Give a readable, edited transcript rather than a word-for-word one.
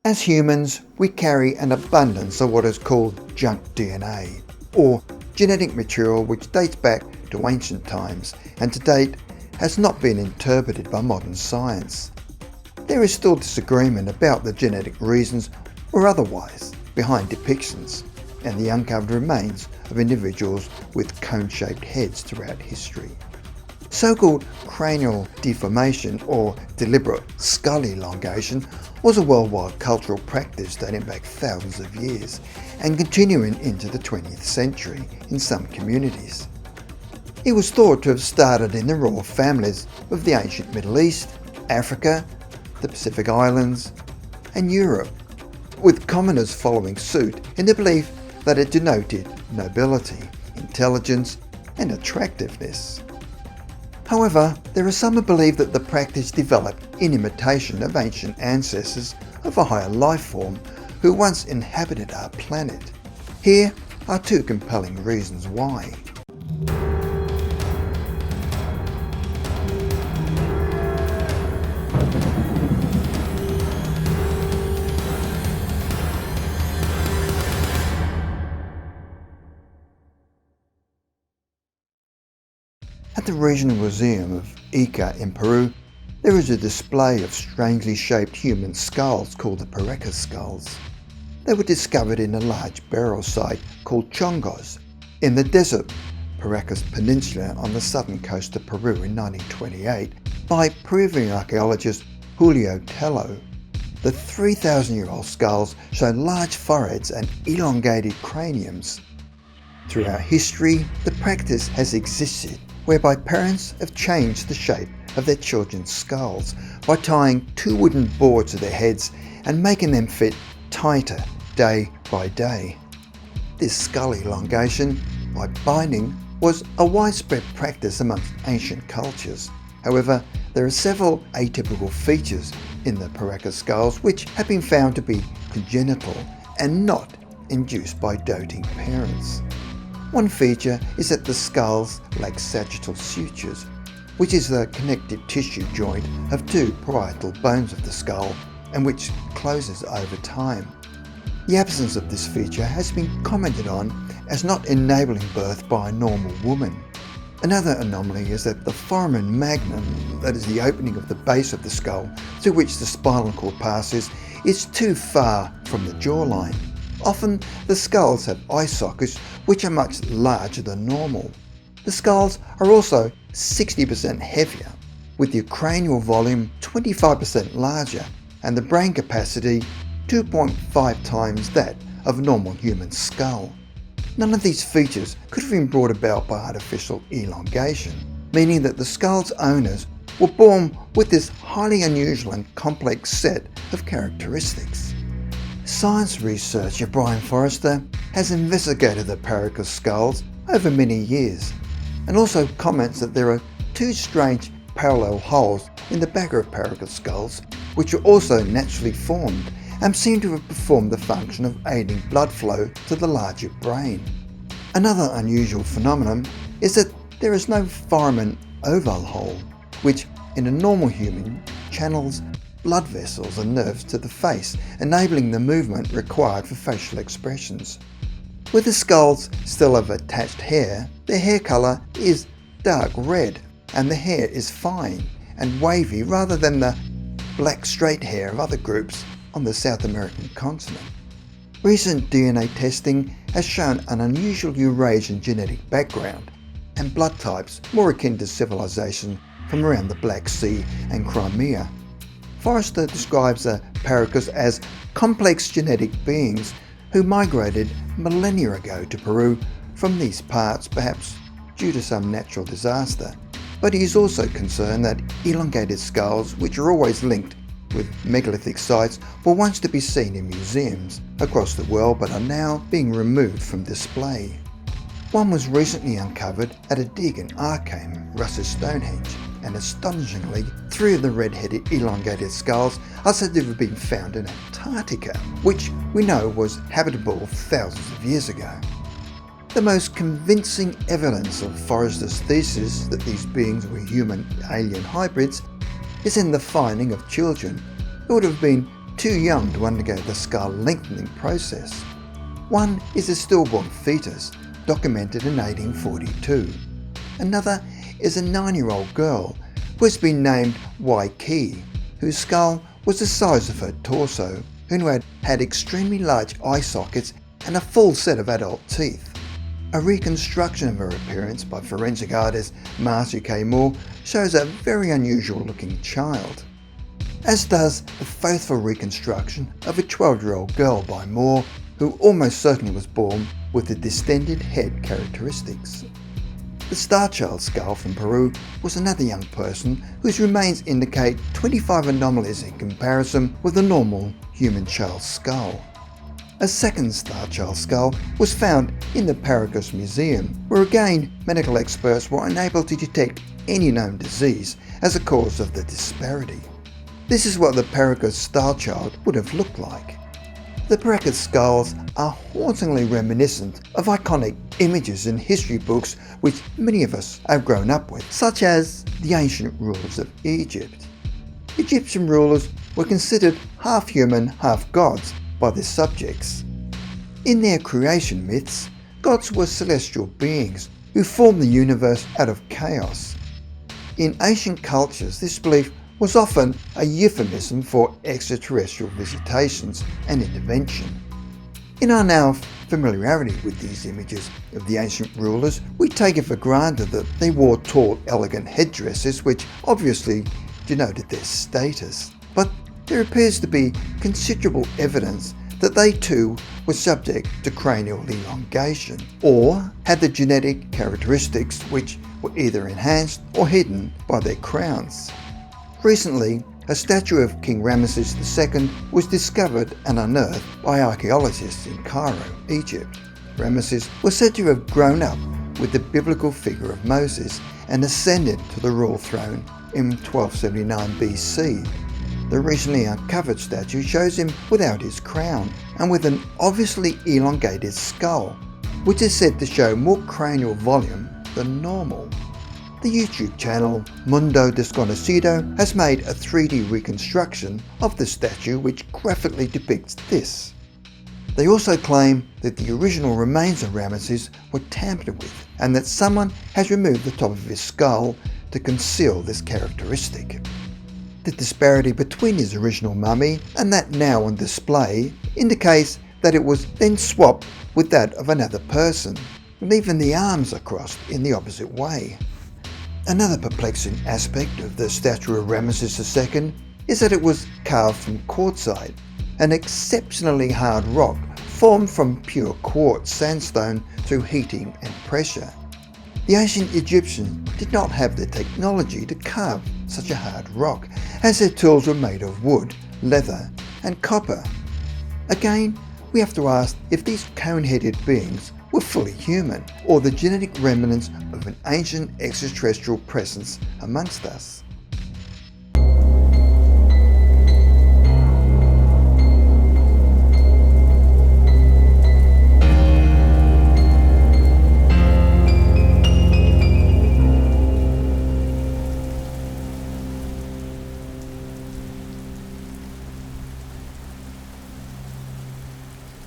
As humans, we carry an abundance of what is called junk DNA, or genetic material which dates back to ancient times and to date has not been interpreted by modern science. There is still disagreement about the genetic reasons or otherwise behind depictions and the uncovered remains of individuals with cone-shaped heads throughout history. So-called cranial deformation or deliberate skull elongation was a worldwide cultural practice dating back thousands of years and continuing into the 20th century in some communities. It was thought to have started in the royal families of the ancient Middle East, Africa, the Pacific Islands, and Europe, with commoners following suit in the belief that it denoted nobility, intelligence, and attractiveness. However, there are some who believe that the practice developed in imitation of ancient ancestors of a higher life form who once inhabited our planet. Here are two compelling reasons why. At the Regional Museum of Ica in Peru, there is a display of strangely shaped human skulls called the Paracas skulls. They were discovered in a large burial site called Chongos in the desert Paracas Peninsula on the southern coast of Peru in 1928 by Peruvian archaeologist Julio Tello. The 3,000-year-old skulls show large foreheads and elongated craniums. Throughout history, the practice has existed whereby parents have changed the shape of their children's skulls by tying two wooden boards to their heads and making them fit tighter day by day. This skull elongation by binding was a widespread practice amongst ancient cultures. However, there are several atypical features in the Paracas skulls which have been found to be congenital and not induced by doting parents. One feature is that the skulls lack sagittal sutures, which is the connective tissue joint of two parietal bones of the skull and which closes over time. The absence of this feature has been commented on as not enabling birth by a normal woman. Another anomaly is that the Foramen Magnum, that is the opening of the base of the skull through which the spinal cord passes, is too far from the jawline. Often the skulls have eye sockets which are much larger than normal. The skulls are also 60% heavier, with the cranial volume 25% larger and the brain capacity 2.5 times that of a normal human skull. None of these features could have been brought about by artificial elongation, meaning that the skull's owners were born with this highly unusual and complex set of characteristics. Science researcher Brian Forrester has investigated the Paracas skulls over many years and also comments that there are two strange parallel holes in the back of Paracas skulls which are also naturally formed and seem to have performed the function of aiding blood flow to the larger brain. Another unusual phenomenon is that there is no foramen oval hole, which in a normal human channels blood vessels and nerves to the face, enabling the movement required for facial expressions. With the skulls still have attached hair, their hair colour is dark red and the hair is fine and wavy rather than the black straight hair of other groups on the South American continent. Recent DNA testing has shown an unusual Eurasian genetic background and blood types more akin to civilization from around the Black Sea and Crimea. Forrester describes the Paracas as complex genetic beings who migrated millennia ago to Peru from these parts, perhaps due to some natural disaster. But he is also concerned that elongated skulls, which are always linked with megalithic sites, were once to be seen in museums across the world but are now being removed from display. One was recently uncovered at a dig in Arkham, Russ's Stonehenge, and astonishingly, 3 of the red-headed elongated skulls are said to have been found in Antarctica, which we know was habitable thousands of years ago. The most convincing evidence of Forrester's thesis that these beings were human-alien hybrids is in the finding of children who would have been too young to undergo the skull lengthening process. One is a stillborn fetus, documented in 1842. Another is a 9-year-old girl who has been named Waikiki, whose skull was the size of her torso, who had extremely large eye sockets and a full set of adult teeth. A reconstruction of her appearance by forensic artist Marcy K. Moore shows a very unusual looking child, as does the faithful reconstruction of a 12-year-old girl by Moore, who almost certainly was born with the distended head characteristics. The Star Child skull from Peru was another young person whose remains indicate 25 anomalies in comparison with a normal human child's skull. A second Star Child skull was found in the Paracas Museum, where again medical experts were unable to detect any known disease as a cause of the disparity. This is what the Paracas Star Child would have looked like. The Paracas skulls are hauntingly reminiscent of iconic images in history books which many of us have grown up with, such as the ancient rulers of Egypt. Egyptian rulers were considered half human, half gods by their subjects. In their creation myths, gods were celestial beings who formed the universe out of chaos. In ancient cultures, this belief was often a euphemism for extraterrestrial visitations and intervention. In our now familiarity with these images of the ancient rulers, we take it for granted that they wore tall, elegant headdresses which obviously denoted their status. But there appears to be considerable evidence that they too were subject to cranial elongation, or had the genetic characteristics which were either enhanced or hidden by their crowns. Recently, a statue of King Ramesses II was discovered and unearthed by archaeologists in Cairo, Egypt. Ramesses was said to have grown up with the biblical figure of Moses and ascended to the royal throne in 1279 BC. The recently uncovered statue shows him without his crown and with an obviously elongated skull, which is said to show more cranial volume than normal. The YouTube channel Mundo Desconocido has made a 3D reconstruction of the statue which graphically depicts this. They also claim that the original remains of Ramesses were tampered with and that someone has removed the top of his skull to conceal this characteristic. The disparity between his original mummy and that now on display indicates that it was then swapped with that of another person, and even the arms are crossed in the opposite way. Another perplexing aspect of the statue of Ramesses II is that it was carved from quartzite, an exceptionally hard rock formed from pure quartz sandstone through heating and pressure. The ancient Egyptians did not have the technology to carve such a hard rock, as their tools were made of wood, leather and copper. Again, we have to ask if these cone-headed beings were fully human, or the genetic remnants of an ancient extraterrestrial presence amongst us.